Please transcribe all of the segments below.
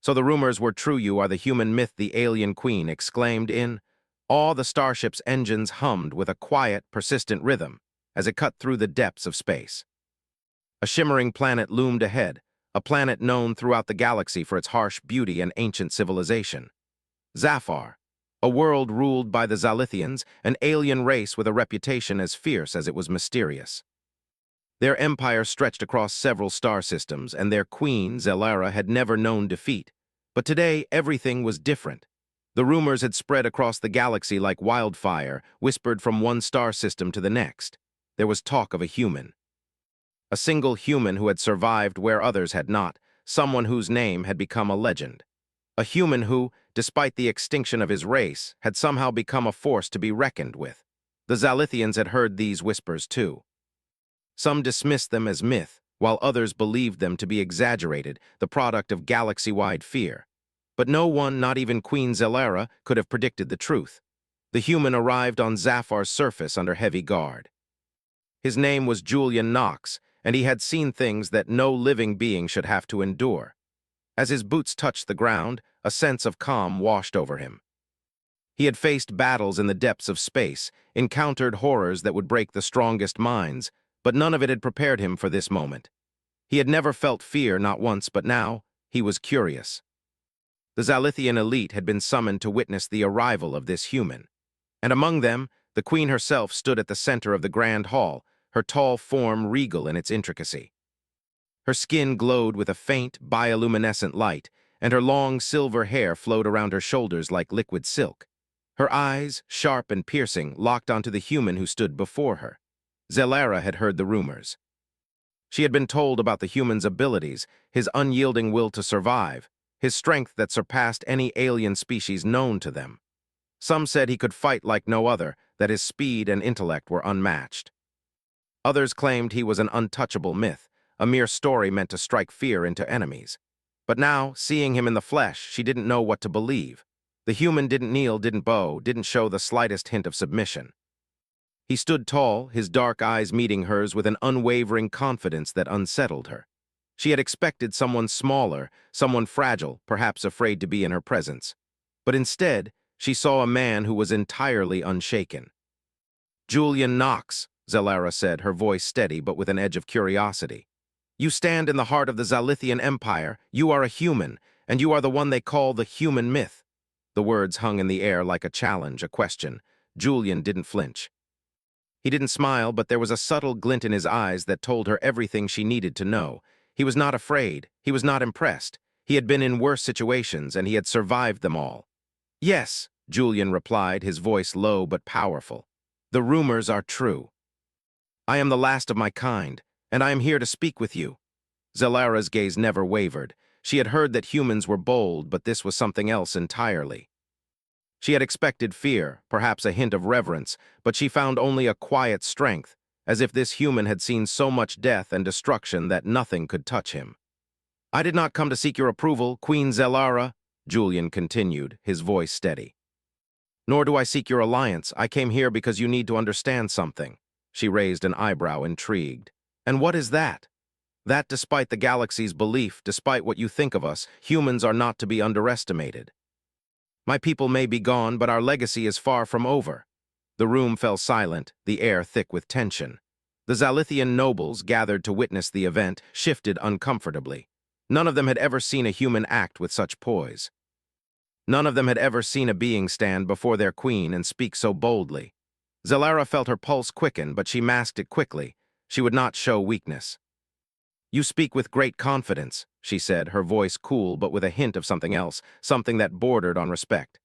So the rumors were true. You are the human myth, the alien queen exclaimed in awe. The starship's engines hummed with a quiet, persistent rhythm as it cut through the depths of space. A shimmering planet loomed ahead, a planet known throughout the galaxy for its harsh beauty and ancient civilization. Zafar, a world ruled by the Zalithians, an alien race with a reputation as fierce as it was mysterious. Their empire stretched across several star systems, and their queen, Zelara, had never known defeat. But today, everything was different. The rumors had spread across the galaxy like wildfire, whispered from one star system to the next. There was talk of a human. A single human who had survived where others had not, someone whose name had become a legend. A human who, despite the extinction of his race, had somehow become a force to be reckoned with. The Zalithians had heard these whispers too. Some dismissed them as myth, while others believed them to be exaggerated, the product of galaxy-wide fear. But no one, not even Queen Zelara, could have predicted the truth. The human arrived on Zafar's surface under heavy guard. His name was Julian Knox, and he had seen things that no living being should have to endure. As his boots touched the ground, a sense of calm washed over him. He had faced battles in the depths of space, encountered horrors that would break the strongest minds, but none of it had prepared him for this moment. He had never felt fear, not once, but now he was curious. The Zalithian elite had been summoned to witness the arrival of this human, and among them, the queen herself stood at the center of the grand hall, her tall form regal in its intricacy. Her skin glowed with a faint, bioluminescent light, and her long silver hair flowed around her shoulders like liquid silk. Her eyes, sharp and piercing, locked onto the human who stood before her. Zelara had heard the rumors. She had been told about the human's abilities, his unyielding will to survive, his strength that surpassed any alien species known to them. Some said he could fight like no other, that his speed and intellect were unmatched. Others claimed he was an untouchable myth, a mere story meant to strike fear into enemies. But now, seeing him in the flesh, she didn't know what to believe. The human didn't kneel, didn't bow, didn't show the slightest hint of submission. He stood tall, his dark eyes meeting hers with an unwavering confidence that unsettled her. She had expected someone smaller, someone fragile, perhaps afraid to be in her presence. But instead, she saw a man who was entirely unshaken. "Julian Knox," Zelara said, her voice steady but with an edge of curiosity. "You stand in the heart of the Zalithian Empire. You are a human, and you are the one they call the human myth." The words hung in the air like a challenge, a question. Julian didn't flinch. He didn't smile, but there was a subtle glint in his eyes that told her everything she needed to know. He was not afraid. He was not impressed. He had been in worse situations, and he had survived them all. "Yes," Julian replied, his voice low but powerful. "The rumors are true. I am the last of my kind, and I am here to speak with you." Zelara's gaze never wavered. She had heard that humans were bold, but this was something else entirely. She had expected fear, perhaps a hint of reverence, but she found only a quiet strength, as if this human had seen so much death and destruction that nothing could touch him. "I did not come to seek your approval, Queen Zelara," Julian continued, his voice steady. "Nor do I seek your alliance. I came here because you need to understand something." She raised an eyebrow, intrigued. "And what is that?" "That despite the galaxy's belief, despite what you think of us, humans are not to be underestimated. My people may be gone, but our legacy is far from over." The room fell silent, the air thick with tension. The Zalithian nobles, gathered to witness the event, shifted uncomfortably. None of them had ever seen a human act with such poise. None of them had ever seen a being stand before their queen and speak so boldly. Zelara felt her pulse quicken, but she masked it quickly. She would not show weakness. "You speak with great confidence," she said, her voice cool but with a hint of something else, something that bordered on respect.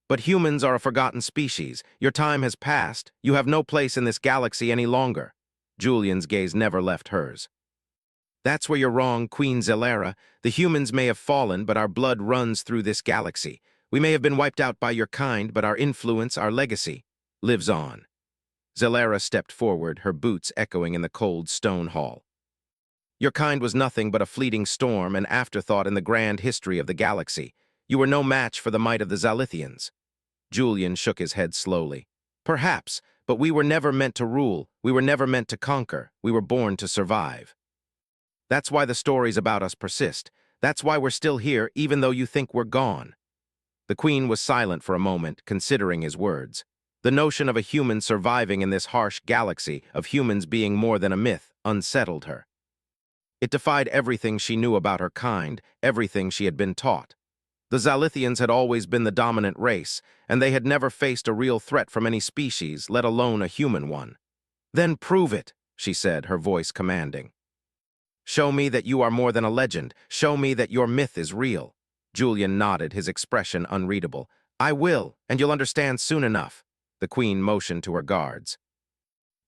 "But humans are a forgotten species. Your time has passed. You have no place in this galaxy any longer." Julian's gaze never left hers. "That's where you're wrong, Queen Zelara. The humans may have fallen, but our blood runs through this galaxy. We may have been wiped out by your kind, but our influence, our legacy, lives on." Zelara stepped forward, her boots echoing in the cold stone hall. "Your kind was nothing but a fleeting storm, an afterthought in the grand history of the galaxy. You were no match for the might of the Zalithians." Julian shook his head slowly. "Perhaps, but we were never meant to rule. We were never meant to conquer. We were born to survive. That's why the stories about us persist. That's why we're still here, even though you think we're gone." The queen was silent for a moment, considering his words. The notion of a human surviving in this harsh galaxy, of humans being more than a myth, unsettled her. It defied everything she knew about her kind, everything she had been taught. The Zalithians had always been the dominant race, and they had never faced a real threat from any species, let alone a human one. "Then prove it," she said, her voice commanding. "Show me that you are more than a legend. Show me that your myth is real." Julian nodded, his expression unreadable. "I will, and you'll understand soon enough." The queen motioned to her guards.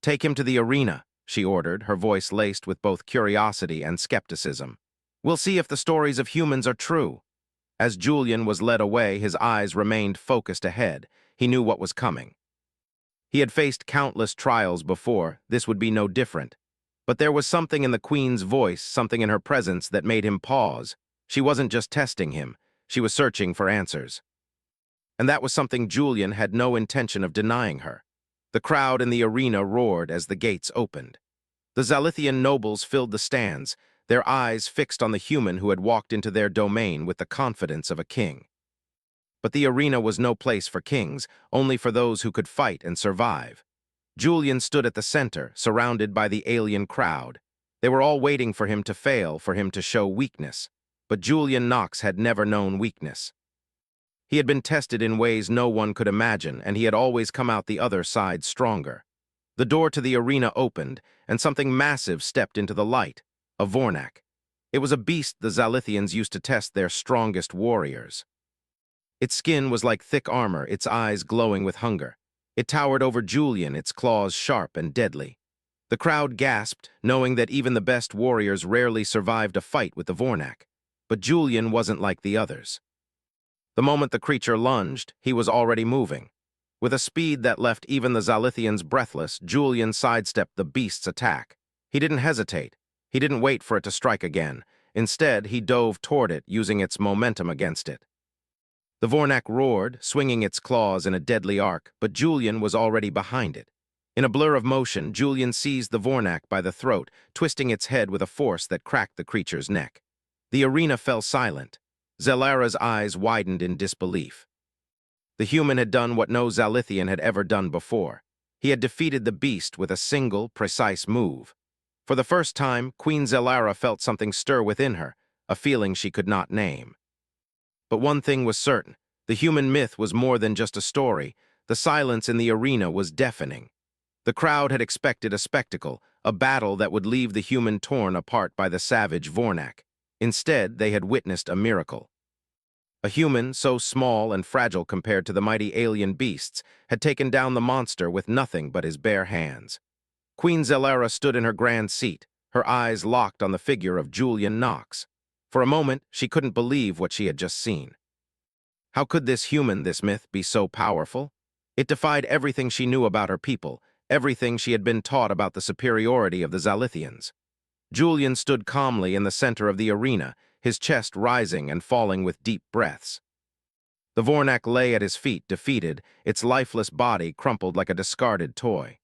"Take him to the arena," she ordered, her voice laced with both curiosity and skepticism. "We'll see if the stories of humans are true." As Julian was led away, his eyes remained focused ahead. He knew what was coming. He had faced countless trials before. This would be no different. But there was something in the queen's voice, something in her presence that made him pause. She wasn't just testing him. She was searching for answers. And that was something Julian had no intention of denying her. The crowd in the arena roared as the gates opened. The Zalithian nobles filled the stands, their eyes fixed on the human who had walked into their domain with the confidence of a king. But the arena was no place for kings, only for those who could fight and survive. Julian stood at the center, surrounded by the alien crowd. They were all waiting for him to fail, for him to show weakness. But Julian Knox had never known weakness. He had been tested in ways no one could imagine, and he had always come out the other side stronger. The door to the arena opened, and something massive stepped into the light, a Vornak. It was a beast the Zalithians used to test their strongest warriors. Its skin was like thick armor, its eyes glowing with hunger. It towered over Julian, its claws sharp and deadly. The crowd gasped, knowing that even the best warriors rarely survived a fight with the Vornak. But Julian wasn't like the others. The moment the creature lunged, he was already moving. With a speed that left even the Zalithians breathless, Julian sidestepped the beast's attack. He didn't hesitate. He didn't wait for it to strike again. Instead, he dove toward it, using its momentum against it. The Vornak roared, swinging its claws in a deadly arc, but Julian was already behind it. In a blur of motion, Julian seized the Vornak by the throat, twisting its head with a force that cracked the creature's neck. The arena fell silent. Zelara's eyes widened in disbelief. The human had done what no Zalithian had ever done before. He had defeated the beast with a single, precise move. For the first time, Queen Zelara felt something stir within her, a feeling she could not name. But one thing was certain. The human myth was more than just a story. The silence in the arena was deafening. The crowd had expected a spectacle, a battle that would leave the human torn apart by the savage Vornak. Instead, they had witnessed a miracle. A human, so small and fragile compared to the mighty alien beasts, had taken down the monster with nothing but his bare hands. Queen Zelara stood in her grand seat, her eyes locked on the figure of Julian Knox. For a moment, she couldn't believe what she had just seen. How could this human, this myth, be so powerful? It defied everything she knew about her people, everything she had been taught about the superiority of the Zalithians. Julian stood calmly in the center of the arena, his chest rising and falling with deep breaths. The Vornak lay at his feet, defeated, its lifeless body crumpled like a discarded toy.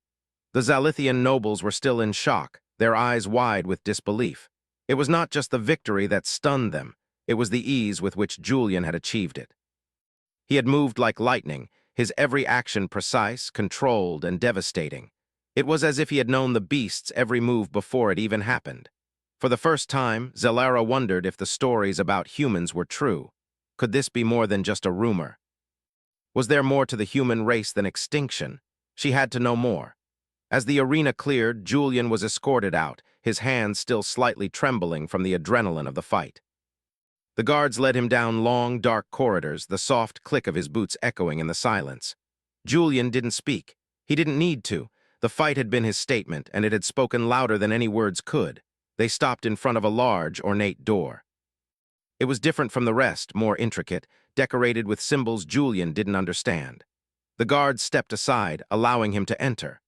The Zalithian nobles were still in shock, their eyes wide with disbelief. It was not just the victory that stunned them, it was the ease with which Julian had achieved it. He had moved like lightning, his every action precise, controlled, and devastating. It was as if he had known the beast's every move before it even happened. For the first time, Zelara wondered if the stories about humans were true. Could this be more than just a rumor? Was there more to the human race than extinction? She had to know more. As the arena cleared, Julian was escorted out, his hands still slightly trembling from the adrenaline of the fight. The guards led him down long, dark corridors, the soft click of his boots echoing in the silence. Julian didn't speak. He didn't need to. The fight had been his statement, and it had spoken louder than any words could. They stopped in front of a large, ornate door. It was different from the rest, more intricate, decorated with symbols Julian didn't understand. The guards stepped aside, allowing him to enter.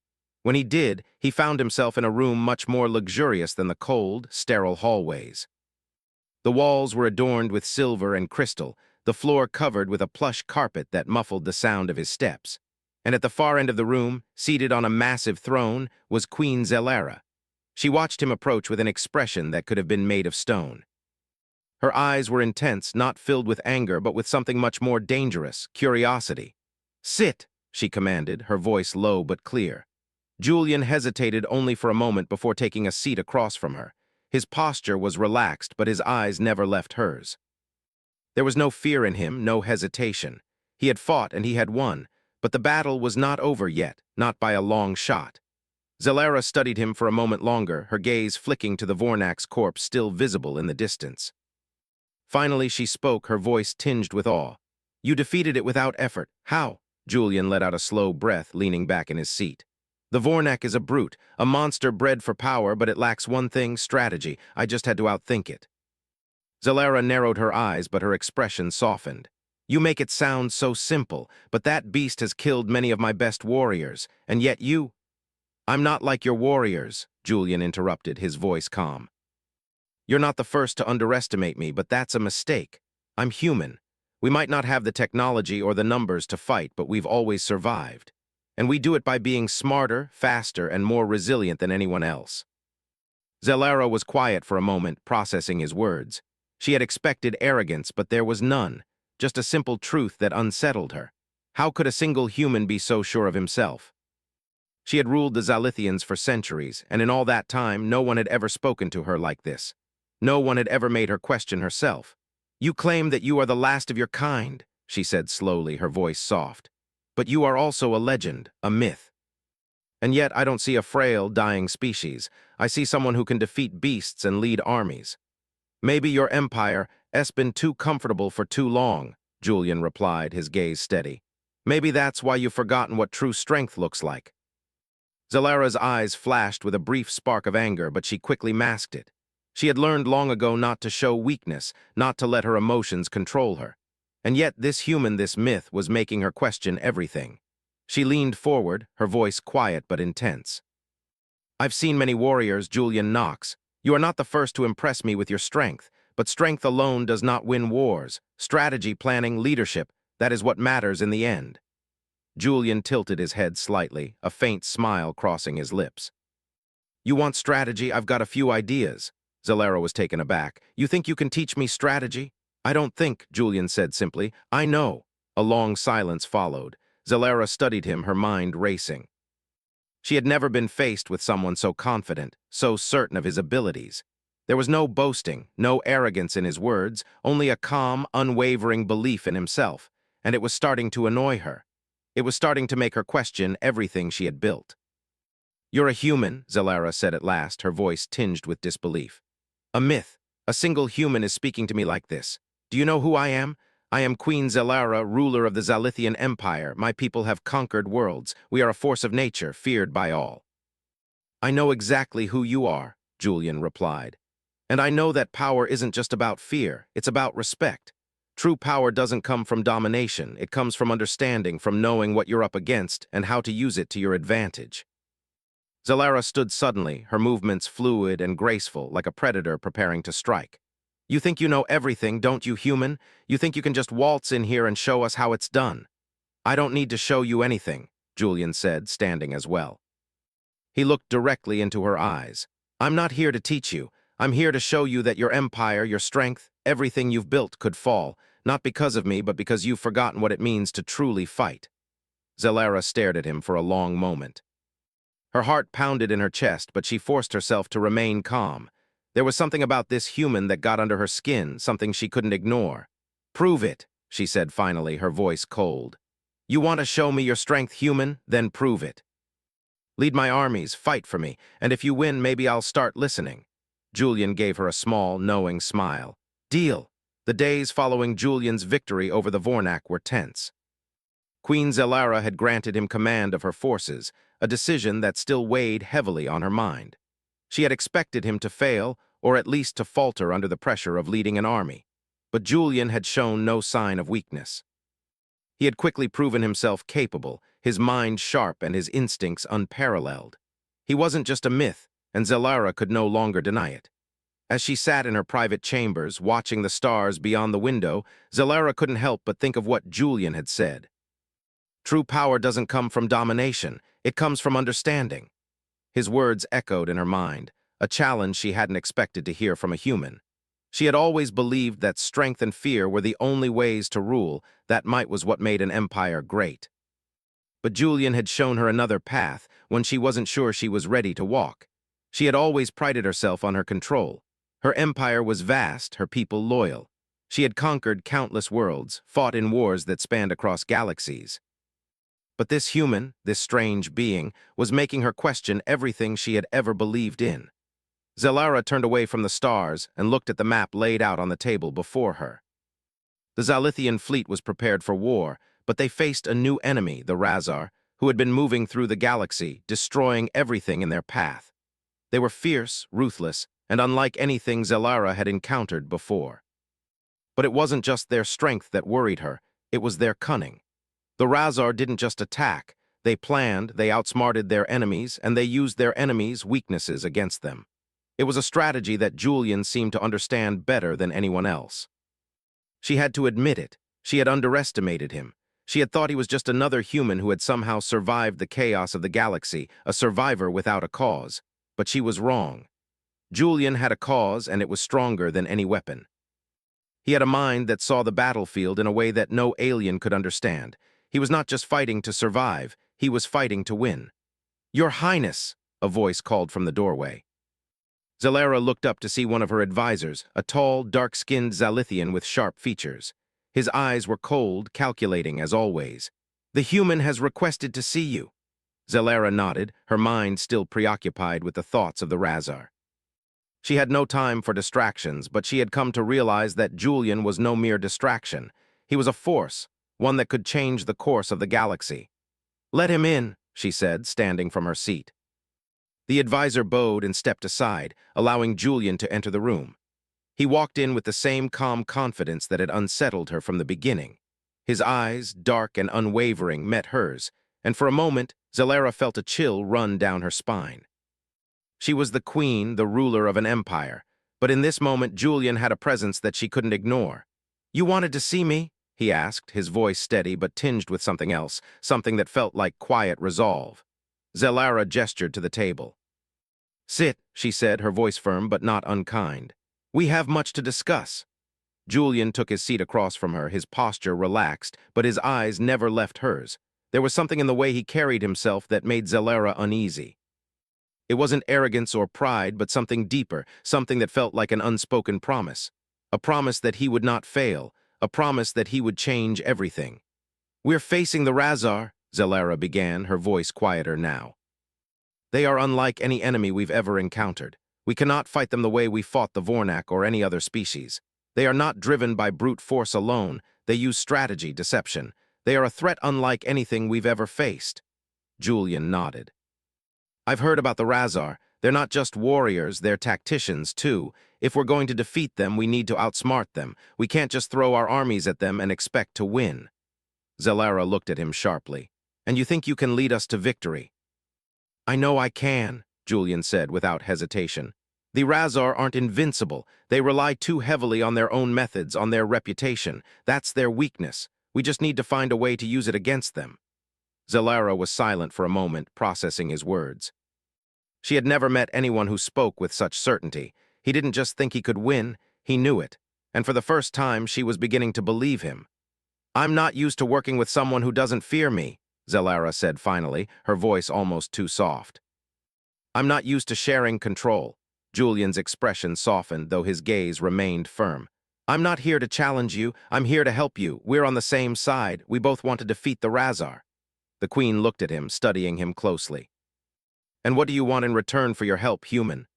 When he did, he found himself in a room much more luxurious than the cold, sterile hallways. The walls were adorned with silver and crystal, the floor covered with a plush carpet that muffled the sound of his steps. And at the far end of the room, seated on a massive throne, was Queen Zelara. She watched him approach with an expression that could have been made of stone. Her eyes were intense, not filled with anger, but with something much more dangerous, curiosity. "Sit," she commanded, her voice low but clear. Julian hesitated only for a moment before taking a seat across from her. His posture was relaxed, but his eyes never left hers. There was no fear in him, no hesitation. He had fought and he had won, but the battle was not over yet, not by a long shot. Zelera studied him for a moment longer, her gaze flicking to the Vornak's corpse still visible in the distance. Finally she spoke, her voice tinged with awe. "You defeated it without effort. How?" Julian let out a slow breath, leaning back in his seat. "The Vornak is a brute, a monster bred for power, but it lacks one thing, strategy. I just had to outthink it." Zelera narrowed her eyes, but her expression softened. "You make it sound so simple, but that beast has killed many of my best warriors, and yet you—" "I'm not like your warriors," Julian interrupted, his voice calm. "You're not the first to underestimate me, but that's a mistake. I'm human. We might not have the technology or the numbers to fight, but we've always survived. And we do it by being smarter, faster, and more resilient than anyone else." Zelera was quiet for a moment, processing his words. She had expected arrogance, but there was none, just a simple truth that unsettled her. How could a single human be so sure of himself? She had ruled the Zalithians for centuries, and in all that time, no one had ever spoken to her like this. No one had ever made her question herself. "You claim that you are the last of your kind," she said slowly, her voice soft. "But you are also a legend, a myth. And yet I don't see a frail, dying species. I see someone who can defeat beasts and lead armies." "Maybe your empire has been too comfortable for too long," Julian replied, his gaze steady. "Maybe that's why you've forgotten what true strength looks like." Zelera's eyes flashed with a brief spark of anger, but she quickly masked it. She had learned long ago not to show weakness, not to let her emotions control her. And yet this human, this myth, was making her question everything. She leaned forward, her voice quiet but intense. "I've seen many warriors, Julian Knox. You are not the first to impress me with your strength, but strength alone does not win wars. Strategy, planning, leadership, that is what matters in the end." Julian tilted his head slightly, a faint smile crossing his lips. "You want strategy? I've got a few ideas." Zelera was taken aback. "You think you can teach me strategy?" "I don't think," Julian said simply. "I know." A long silence followed. Zelera studied him, her mind racing. She had never been faced with someone so confident, so certain of his abilities. There was no boasting, no arrogance in his words, only a calm, unwavering belief in himself, and it was starting to annoy her. It was starting to make her question everything she had built. "You're a human," Zelera said at last, her voice tinged with disbelief. "A myth. A single human is speaking to me like this. Do you know who I am? I am Queen Zelera, ruler of the Zalithian Empire. My people have conquered worlds. We are a force of nature, feared by all." "I know exactly who you are," Julian replied. "And I know that power isn't just about fear, it's about respect. True power doesn't come from domination, it comes from understanding, from knowing what you're up against and how to use it to your advantage." Zelera stood suddenly, her movements fluid and graceful, like a predator preparing to strike. "You think you know everything, don't you, human? You think you can just waltz in here and show us how it's done?" "I don't need to show you anything," Julian said, standing as well. He looked directly into her eyes. "I'm not here to teach you. I'm here to show you that your empire, your strength, everything you've built could fall, not because of me, but because you've forgotten what it means to truly fight." Zelera stared at him for a long moment. Her heart pounded in her chest, but she forced herself to remain calm. There was something about this human that got under her skin, something she couldn't ignore. "Prove it," she said finally, her voice cold. "You want to show me your strength, human? Then prove it. Lead my armies, fight for me, and if you win, maybe I'll start listening." Julian gave her a small, knowing smile. "Deal." The days following Julian's victory over the Vornak were tense. Queen Zelera had granted him command of her forces, a decision that still weighed heavily on her mind. She had expected him to fail, or at least to falter under the pressure of leading an army. But Julian had shown no sign of weakness. He had quickly proven himself capable, his mind sharp and his instincts unparalleled. He wasn't just a myth, and Zelera could no longer deny it. As she sat in her private chambers, watching the stars beyond the window, Zelera couldn't help but think of what Julian had said. True power doesn't come from domination, it comes from understanding. His words echoed in her mind, a challenge she hadn't expected to hear from a human. She had always believed that strength and fear were the only ways to rule, that might was what made an empire great. But Julian had shown her another path when she wasn't sure she was ready to walk. She had always prided herself on her control. Her empire was vast, her people loyal. She had conquered countless worlds, fought in wars that spanned across galaxies. But this human, this strange being, was making her question everything she had ever believed in. Zelara turned away from the stars and looked at the map laid out on the table before her. The Zalithian fleet was prepared for war, but they faced a new enemy, the Razar, who had been moving through the galaxy, destroying everything in their path. They were fierce, ruthless, and unlike anything Zelara had encountered before. But it wasn't just their strength that worried her, it was their cunning. The Razar didn't just attack, they planned, they outsmarted their enemies, and they used their enemies' weaknesses against them. It was a strategy that Julian seemed to understand better than anyone else. She had to admit it. She had underestimated him. She had thought he was just another human who had somehow survived the chaos of the galaxy, a survivor without a cause. But she was wrong. Julian had a cause, and it was stronger than any weapon. He had a mind that saw the battlefield in a way that no alien could understand. He was not just fighting to survive, he was fighting to win. "Your Highness," a voice called from the doorway. Zelara looked up to see one of her advisors, a tall, dark-skinned Zalithian with sharp features. His eyes were cold, calculating as always. "The human has requested to see you." Zelara nodded, her mind still preoccupied with the thoughts of the Razar. She had no time for distractions, but she had come to realize that Julian was no mere distraction. He was a force, one that could change the course of the galaxy. "Let him in," she said, standing from her seat. The advisor bowed and stepped aside, allowing Julian to enter the room. He walked in with the same calm confidence that had unsettled her from the beginning. His eyes, dark and unwavering, met hers, and for a moment, Zelara felt a chill run down her spine. She was the queen, the ruler of an empire, but in this moment Julian had a presence that she couldn't ignore. "You wanted to see me?" he asked, his voice steady but tinged with something else, something that felt like quiet resolve. Zelara gestured to the table. "Sit," she said, her voice firm but not unkind. "We have much to discuss." Julian took his seat across from her, his posture relaxed, but his eyes never left hers. There was something in the way he carried himself that made Zelara uneasy. It wasn't arrogance or pride, but something deeper, something that felt like an unspoken promise. A promise that he would not fail, a promise that he would change everything. "We're facing the Razar," Zelara began, her voice quieter now. "They are unlike any enemy we've ever encountered. We cannot fight them the way we fought the Vornak or any other species. They are not driven by brute force alone. They use strategy, deception. They are a threat unlike anything we've ever faced." Julian nodded. "I've heard about the Razar. They're not just warriors, they're tacticians, too. If we're going to defeat them, we need to outsmart them. We can't just throw our armies at them and expect to win." Zelara looked at him sharply. "And you think you can lead us to victory?" "I know I can," Julian said without hesitation. "The Razar aren't invincible. They rely too heavily on their own methods, on their reputation. That's their weakness. We just need to find a way to use it against them." Zelara was silent for a moment, processing his words. She had never met anyone who spoke with such certainty. He didn't just think he could win, he knew it. And for the first time, she was beginning to believe him. "I'm not used to working with someone who doesn't fear me," Zelara said finally, her voice almost too soft. "I'm not used to sharing control." Julian's expression softened, though his gaze remained firm. "I'm not here to challenge you, I'm here to help you. We're on the same side. We both want to defeat the Razar." The queen looked at him, studying him closely. "And what do you want in return for your help, human?"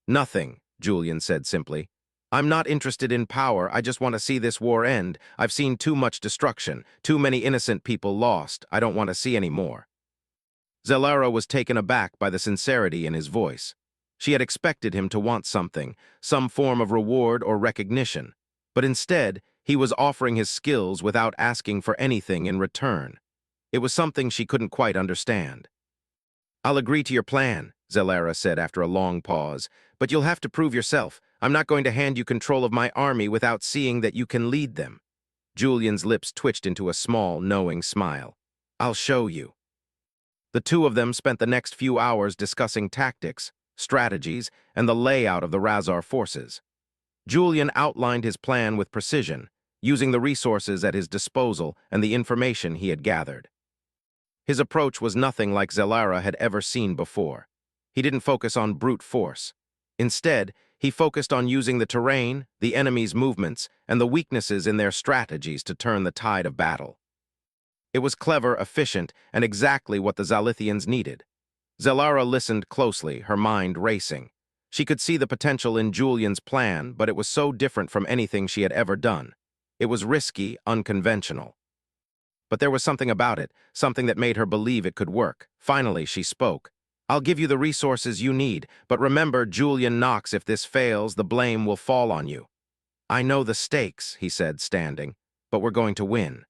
"Nothing," Julian said simply. "I'm not interested in power, I just want to see this war end. I've seen too much destruction, too many innocent people lost. I don't want to see any more." Zelara was taken aback by the sincerity in his voice. She had expected him to want something, some form of reward or recognition. But instead, he was offering his skills without asking for anything in return. It was something she couldn't quite understand. "I'll agree to your plan," Zelara said after a long pause, "but you'll have to prove yourself. I'm not going to hand you control of my army without seeing that you can lead them." Julian's lips twitched into a small, knowing smile. "I'll show you." The two of them spent the next few hours discussing tactics, strategies, and the layout of the Razar forces. Julian outlined his plan with precision, using the resources at his disposal and the information he had gathered. His approach was nothing like Zelara had ever seen before. He didn't focus on brute force. Instead, he focused on using the terrain, the enemy's movements, and the weaknesses in their strategies to turn the tide of battle. It was clever, efficient, and exactly what the Zalithians needed. Zelara listened closely, her mind racing. She could see the potential in Julian's plan, but it was so different from anything she had ever done. It was risky, unconventional. But there was something about it, something that made her believe it could work. Finally, she spoke. "I'll give you the resources you need, but remember, Julian Knox, if this fails, the blame will fall on you." "I know the stakes," he said, standing, "but we're going to win."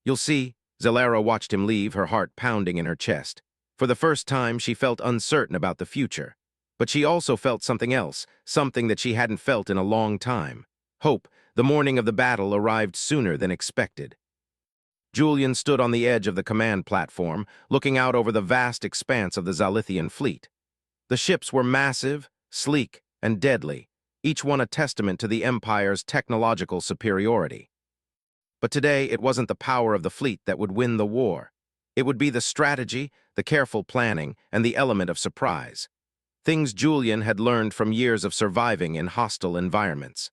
"You'll see." Zelara watched him leave, her heart pounding in her chest. For the first time, she felt uncertain about the future. But she also felt something else, something that she hadn't felt in a long time. Hope. The morning of the battle arrived sooner than expected. Julian stood on the edge of the command platform, looking out over the vast expanse of the Zalithian fleet. The ships were massive, sleek, and deadly, each one a testament to the Empire's technological superiority. But today, it wasn't the power of the fleet that would win the war. It would be the strategy, the careful planning, and the element of surprise. Things Julian had learned from years of surviving in hostile environments.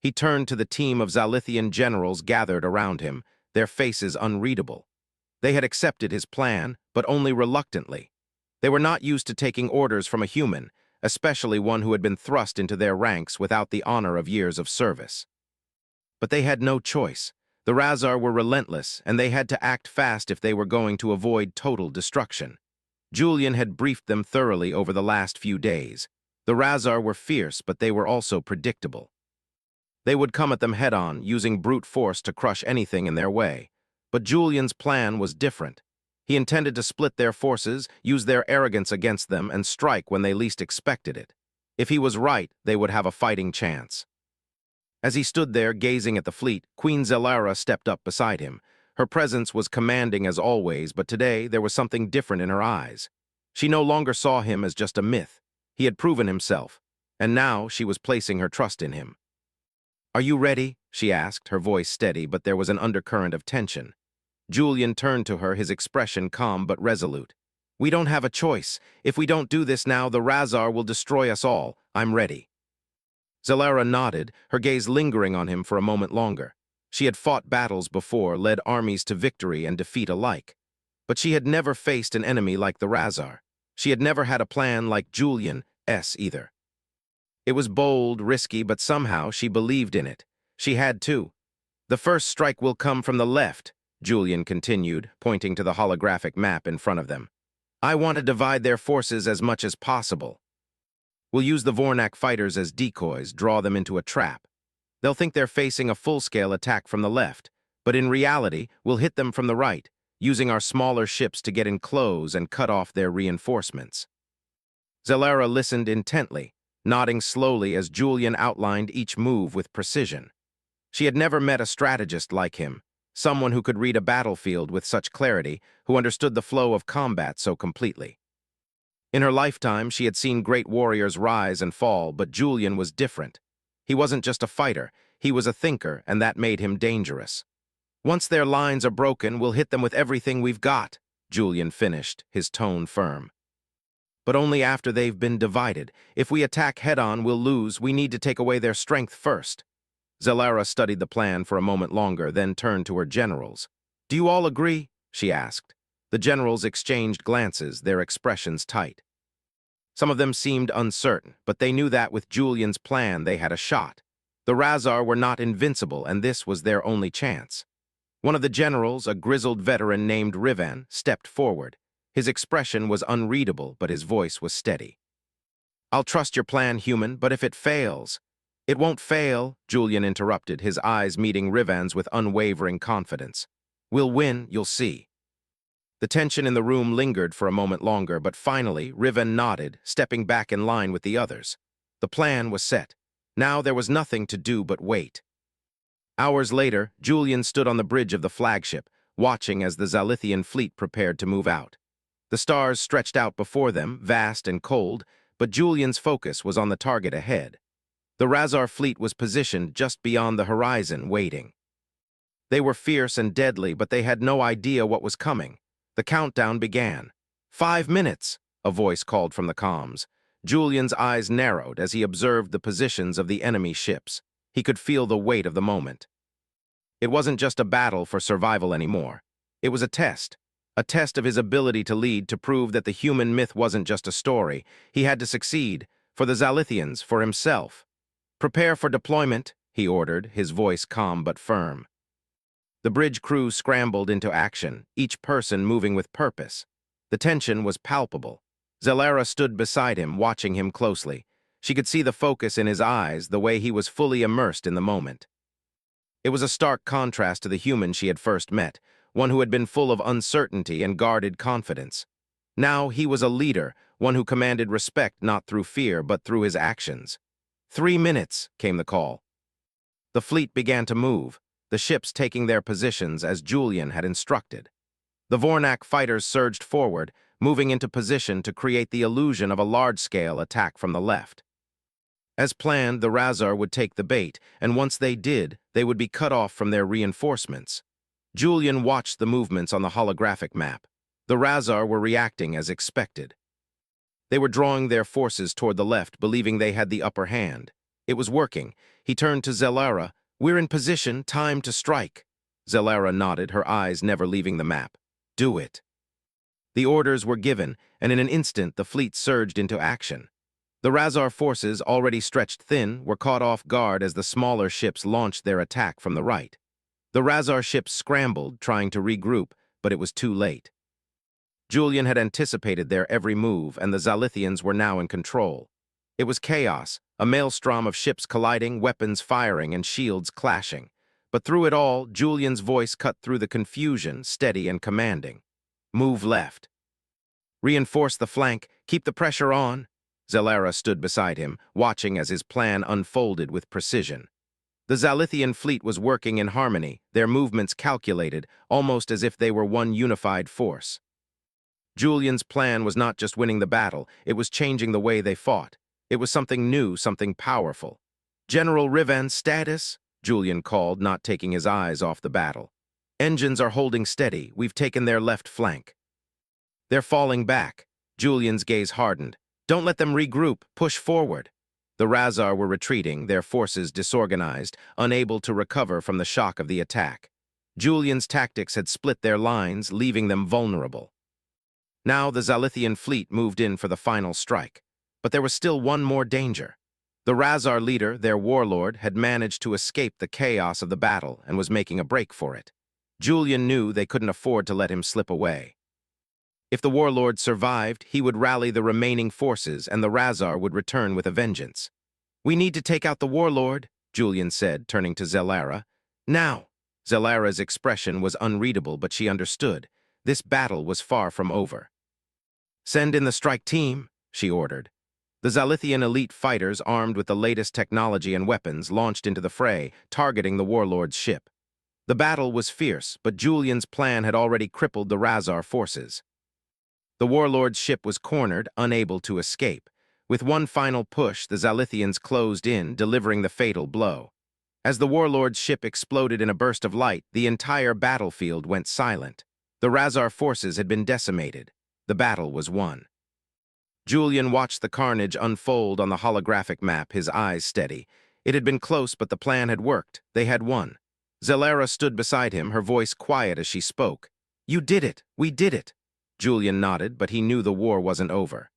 He turned to the team of Zalithian generals gathered around him, their faces unreadable. They had accepted his plan, but only reluctantly. They were not used to taking orders from a human, especially one who had been thrust into their ranks without the honor of years of service. But they had no choice. The Razar were relentless, and they had to act fast if they were going to avoid total destruction. Julian had briefed them thoroughly over the last few days. The Razar were fierce, but they were also predictable. They would come at them head-on, using brute force to crush anything in their way. But Julian's plan was different. He intended to split their forces, use their arrogance against them, and strike when they least expected it. If he was right, they would have a fighting chance. As he stood there, gazing at the fleet, Queen Zelara stepped up beside him. Her presence was commanding as always, but today there was something different in her eyes. She no longer saw him as just a myth. He had proven himself, and now she was placing her trust in him. "Are you ready?" she asked, her voice steady, but there was an undercurrent of tension. Julian turned to her, his expression calm but resolute. "We don't have a choice. If we don't do this now, the Razar will destroy us all. I'm ready." Zelara nodded, her gaze lingering on him for a moment longer. She had fought battles before, led armies to victory and defeat alike. But she had never faced an enemy like the Razar. She had never had a plan like Julian's either. It was bold, risky, but somehow she believed in it. She had too. "The first strike will come from the left," Julian continued, pointing to the holographic map in front of them. "I want to divide their forces as much as possible. We'll use the Vornak fighters as decoys, draw them into a trap. They'll think they're facing a full-scale attack from the left, but in reality, we'll hit them from the right, using our smaller ships to get in close and cut off their reinforcements." Zelara listened intently, nodding slowly as Julian outlined each move with precision. She had never met a strategist like him, someone who could read a battlefield with such clarity, who understood the flow of combat so completely. In her lifetime, she had seen great warriors rise and fall, but Julian was different. He wasn't just a fighter, he was a thinker, and that made him dangerous. "Once their lines are broken, we'll hit them with everything we've got," Julian finished, his tone firm. "But only after they've been divided. If we attack head-on, we'll lose. We need to take away their strength first." Zelara studied the plan for a moment longer, then turned to her generals. "Do you all agree?" she asked. The generals exchanged glances, their expressions tight. Some of them seemed uncertain, but they knew that with Julian's plan they had a shot. The Razar were not invincible, and this was their only chance. One of the generals, a grizzled veteran named Rivan, stepped forward. His expression was unreadable, but his voice was steady. "I'll trust your plan, human, but if it fails—" "It won't fail," Julian interrupted, his eyes meeting Rivan's with unwavering confidence. "We'll win, you'll see." The tension in the room lingered for a moment longer, but finally, Rivan nodded, stepping back in line with the others. The plan was set. Now there was nothing to do but wait. Hours later, Julian stood on the bridge of the flagship, watching as the Zalithian fleet prepared to move out. The stars stretched out before them, vast and cold, but Julian's focus was on the target ahead. The Razar fleet was positioned just beyond the horizon, waiting. They were fierce and deadly, but they had no idea what was coming. The countdown began. 5 minutes, a voice called from the comms. Julian's eyes narrowed as he observed the positions of the enemy ships. He could feel the weight of the moment. It wasn't just a battle for survival anymore. It was a test of his ability to lead, to prove that the human myth wasn't just a story. He had to succeed, for the Zalithians, for himself. "Prepare for deployment," he ordered, his voice calm but firm. The bridge crew scrambled into action, each person moving with purpose. The tension was palpable. Zelara stood beside him, watching him closely. She could see the focus in his eyes, the way he was fully immersed in the moment. It was a stark contrast to the human she had first met, one who had been full of uncertainty and guarded confidence. Now he was a leader, one who commanded respect not through fear but through his actions. 3 minutes, came the call. The fleet began to move, the ships taking their positions as Julian had instructed. The Vornak fighters surged forward, moving into position to create the illusion of a large-scale attack from the left. As planned, the Razar would take the bait, and once they did, they would be cut off from their reinforcements. Julian watched the movements on the holographic map. The Razar were reacting as expected. They were drawing their forces toward the left, believing they had the upper hand. It was working. He turned to Zelara. "We're in position, time to strike." Zelara nodded, her eyes never leaving the map. "Do it." The orders were given, and in an instant the fleet surged into action. The Razar forces, already stretched thin, were caught off guard as the smaller ships launched their attack from the right. The Razar ships scrambled, trying to regroup, but it was too late. Julian had anticipated their every move, and the Zalithians were now in control. It was chaos, a maelstrom of ships colliding, weapons firing, and shields clashing. But through it all, Julian's voice cut through the confusion, steady and commanding. "Move left. Reinforce the flank, keep the pressure on." Zelara stood beside him, watching as his plan unfolded with precision. The Zalithian fleet was working in harmony, their movements calculated, almost as if they were one unified force. Julian's plan was not just winning the battle, it was changing the way they fought. It was something new, something powerful. "General Rivan's status?" Julian called, not taking his eyes off the battle. "Engines are holding steady. We've taken their left flank." "They're falling back." Julian's gaze hardened. "Don't let them regroup. Push forward." The Razar were retreating, their forces disorganized, unable to recover from the shock of the attack. Julian's tactics had split their lines, leaving them vulnerable. Now the Zalithian fleet moved in for the final strike. But there was still one more danger. The Razar leader, their warlord, had managed to escape the chaos of the battle and was making a break for it. Julian knew they couldn't afford to let him slip away. If the warlord survived, he would rally the remaining forces and the Razar would return with a vengeance. "We need to take out the warlord," Julian said, turning to Zelara. "Now." Zelara's expression was unreadable, but she understood. This battle was far from over. "Send in the strike team," she ordered. The Zalithian elite fighters, armed with the latest technology and weapons, launched into the fray, targeting the warlord's ship. The battle was fierce, but Julian's plan had already crippled the Razar forces. The warlord's ship was cornered, unable to escape. With one final push, the Zalithians closed in, delivering the fatal blow. As the warlord's ship exploded in a burst of light, the entire battlefield went silent. The Razar forces had been decimated. The battle was won. Julian watched the carnage unfold on the holographic map, his eyes steady. It had been close, but the plan had worked. They had won. Zelara stood beside him, her voice quiet as she spoke. "You did it! We did it!" Julian nodded, but he knew the war wasn't over.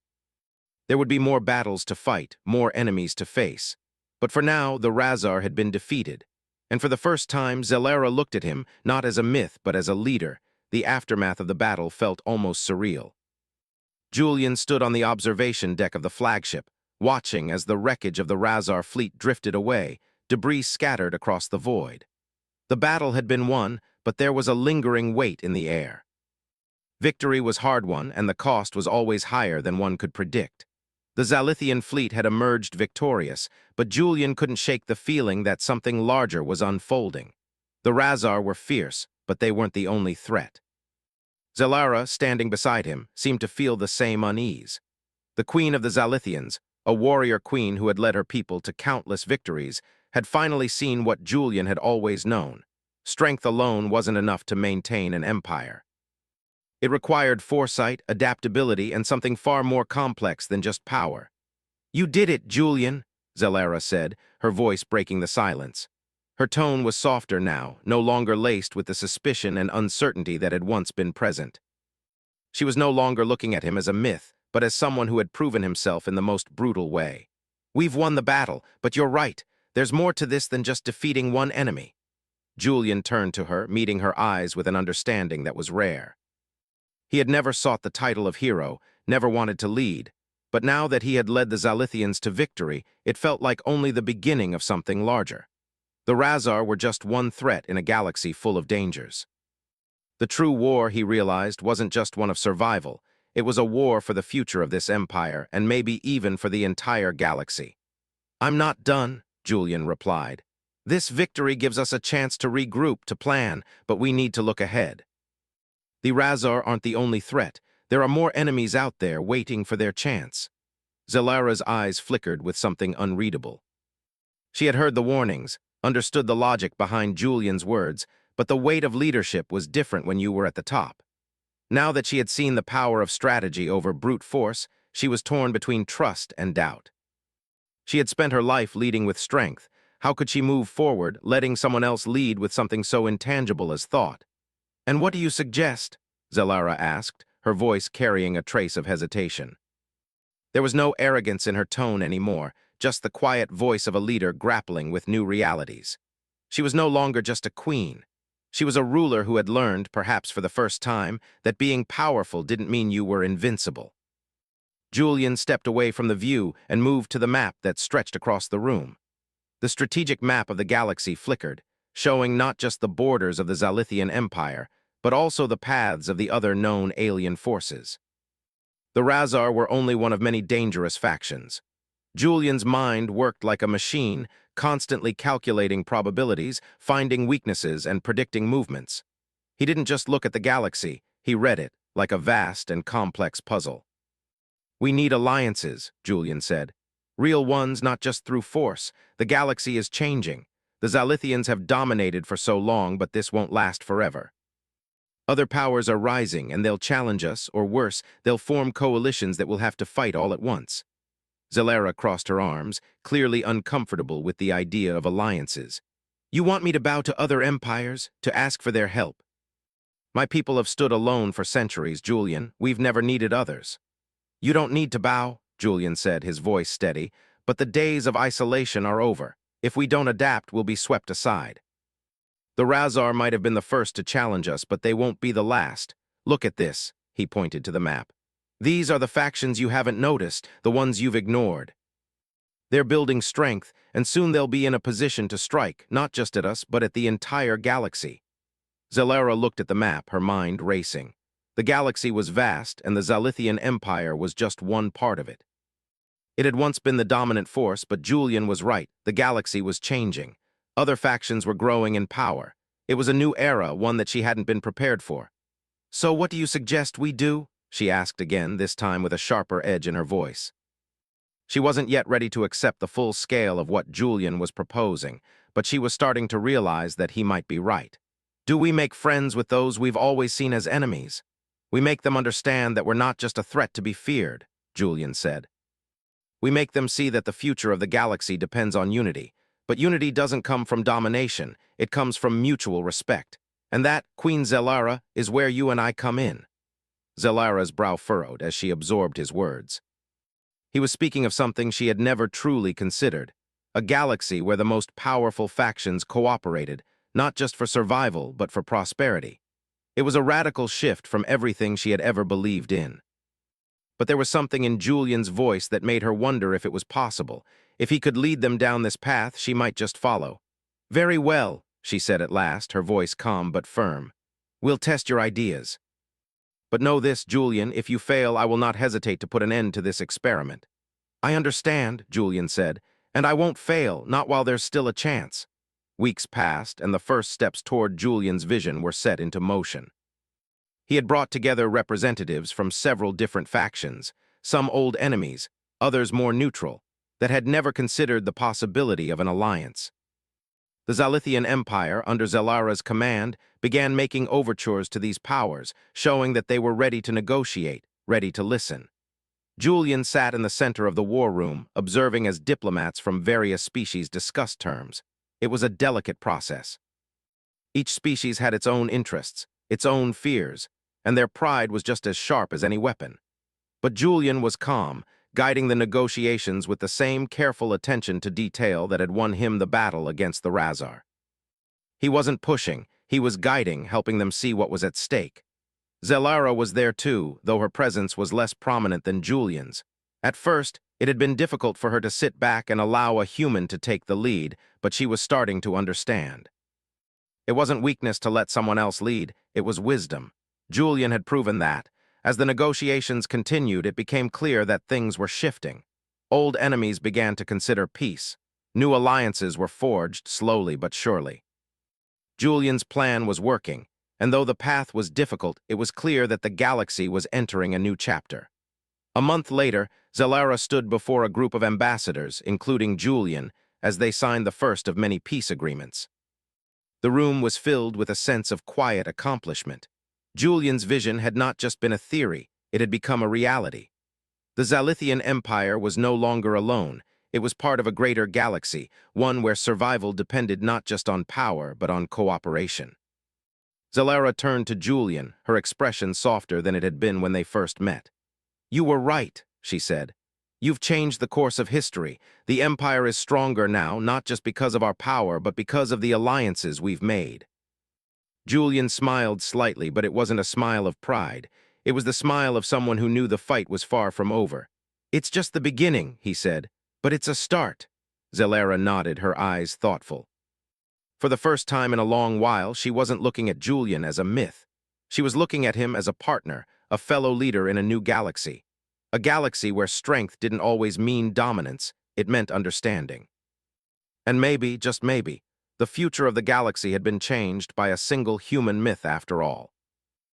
There would be more battles to fight, more enemies to face. But for now, the Razar had been defeated. And for the first time, Zelara looked at him, not as a myth, but as a leader. The aftermath of the battle felt almost surreal. Julian stood on the observation deck of the flagship, watching as the wreckage of the Razar fleet drifted away, debris scattered across the void. The battle had been won, but there was a lingering weight in the air. Victory was hard-won, and the cost was always higher than one could predict. The Zalithian fleet had emerged victorious, but Julian couldn't shake the feeling that something larger was unfolding. The Razar were fierce, but they weren't the only threat. Zelara, standing beside him, seemed to feel the same unease. The queen of the Zalithians, A warrior queen who had led her people to countless victories, had finally seen what Julian had always known. Strength alone wasn't enough to maintain an empire. It required foresight, adaptability, and something far more complex than just power. "You did it, Julian," Zelara said, her voice breaking the silence. Her tone was softer now, no longer laced with the suspicion and uncertainty that had once been present. She was no longer looking at him as a myth, but as someone who had proven himself in the most brutal way. "We've won the battle, but you're right. There's more to this than just defeating one enemy." Julian turned to her, meeting her eyes with an understanding that was rare. He had never sought the title of hero, never wanted to lead, but now that he had led the Zalithians to victory, it felt like only the beginning of something larger. The Razar were just one threat in a galaxy full of dangers. The true war, he realized, wasn't just one of survival. It was a war for the future of this empire, and maybe even for the entire galaxy. "I'm not done," Julian replied. "This victory gives us a chance to regroup, to plan, but we need to look ahead. The Razar aren't the only threat. There are more enemies out there waiting for their chance." Zelara's eyes flickered with something unreadable. She had heard the warnings, understood the logic behind Julian's words, but the weight of leadership was different when you were at the top. Now that she had seen the power of strategy over brute force, she was torn between trust and doubt. She had spent her life leading with strength. How could she move forward, letting someone else lead with something so intangible as thought? "And what do you suggest?" Zelara asked, her voice carrying a trace of hesitation. There was no arrogance in her tone anymore, just the quiet voice of a leader grappling with new realities. She was no longer just a queen. She was a ruler who had learned, perhaps for the first time, that being powerful didn't mean you were invincible. Julian stepped away from the view and moved to the map that stretched across the room. The strategic map of the galaxy flickered, showing not just the borders of the Zalithian Empire, but also the paths of the other known alien forces. The Razar were only one of many dangerous factions. Julian's mind worked like a machine, constantly calculating probabilities, finding weaknesses, and predicting movements. He didn't just look at the galaxy, he read it, like a vast and complex puzzle. "We need alliances," Julian said. "Real ones, not just through force. The galaxy is changing. The Zalithians have dominated for so long, but this won't last forever. Other powers are rising, and they'll challenge us, or worse, they'll form coalitions that we'll have to fight all at once." Zelara crossed her arms, clearly uncomfortable with the idea of alliances. "You want me to bow to other empires, to ask for their help? My people have stood alone for centuries, Julian. We've never needed others." "You don't need to bow," Julian said, his voice steady, "but the days of isolation are over. If we don't adapt, we'll be swept aside. The Razar might have been the first to challenge us, but they won't be the last. Look at this," he pointed to the map. "These are the factions you haven't noticed, the ones you've ignored. They're building strength, and soon they'll be in a position to strike, not just at us, but at the entire galaxy." Zelara looked at the map, her mind racing. The galaxy was vast, and the Zalithian Empire was just one part of it. It had once been the dominant force, but Julian was right. The galaxy was changing. Other factions were growing in power. It was a new era, one that she hadn't been prepared for. "So what do you suggest we do?" she asked again, this time with a sharper edge in her voice. She wasn't yet ready to accept the full scale of what Julian was proposing, but she was starting to realize that he might be right. "Do we make friends with those we've always seen as enemies? We make them understand that we're not just a threat to be feared," Julian said. "We make them see that the future of the galaxy depends on unity. But unity doesn't come from domination, it comes from mutual respect. And that, Queen Zelara, is where you and I come in." Zelara's brow furrowed as she absorbed his words. He was speaking of something she had never truly considered, a galaxy where the most powerful factions cooperated, not just for survival, but for prosperity. It was a radical shift from everything she had ever believed in. But there was something in Julian's voice that made her wonder if it was possible. If he could lead them down this path, she might just follow. "Very well," she said at last, her voice calm but firm. "We'll test your ideas. But know this, Julian, if you fail, I will not hesitate to put an end to this experiment." "I understand," Julian said, "and I won't fail, not while there's still a chance." Weeks passed, and the first steps toward Julian's vision were set into motion. He had brought together representatives from several different factions, some old enemies, others more neutral, that had never considered the possibility of an alliance. The Zalithian Empire, under Zelara's command, began making overtures to these powers, showing that they were ready to negotiate, ready to listen. Julian sat in the center of the war room, observing as diplomats from various species discussed terms. It was a delicate process. Each species had its own interests, its own fears, and their pride was just as sharp as any weapon. But Julian was calm, guiding the negotiations with the same careful attention to detail that had won him the battle against the Razar. He wasn't pushing, he was guiding, helping them see what was at stake. Zelara was there too, though her presence was less prominent than Julian's. At first, it had been difficult for her to sit back and allow a human to take the lead, but she was starting to understand. It wasn't weakness to let someone else lead, it was wisdom. Julian had proven that. As the negotiations continued, it became clear that things were shifting. Old enemies began to consider peace. New alliances were forged slowly but surely. Julian's plan was working, and though the path was difficult, it was clear that the galaxy was entering a new chapter. A month later, Zelara stood before a group of ambassadors, including Julian, as they signed the first of many peace agreements. The room was filled with a sense of quiet accomplishment. Julian's vision had not just been a theory, it had become a reality. The Zalithian Empire was no longer alone. It was part of a greater galaxy, one where survival depended not just on power, but on cooperation. Zelara turned to Julian, her expression softer than it had been when they first met. "You were right," she said. "You've changed the course of history. The Empire is stronger now, not just because of our power, but because of the alliances we've made." Julian smiled slightly, but it wasn't a smile of pride. It was the smile of someone who knew the fight was far from over. "It's just the beginning," he said, "but it's a start." Zelara nodded, her eyes thoughtful. For the first time in a long while, she wasn't looking at Julian as a myth. She was looking at him as a partner, a fellow leader in a new galaxy. A galaxy where strength didn't always mean dominance, it meant understanding. And maybe, just maybe, the future of the galaxy had been changed by a single human myth after all.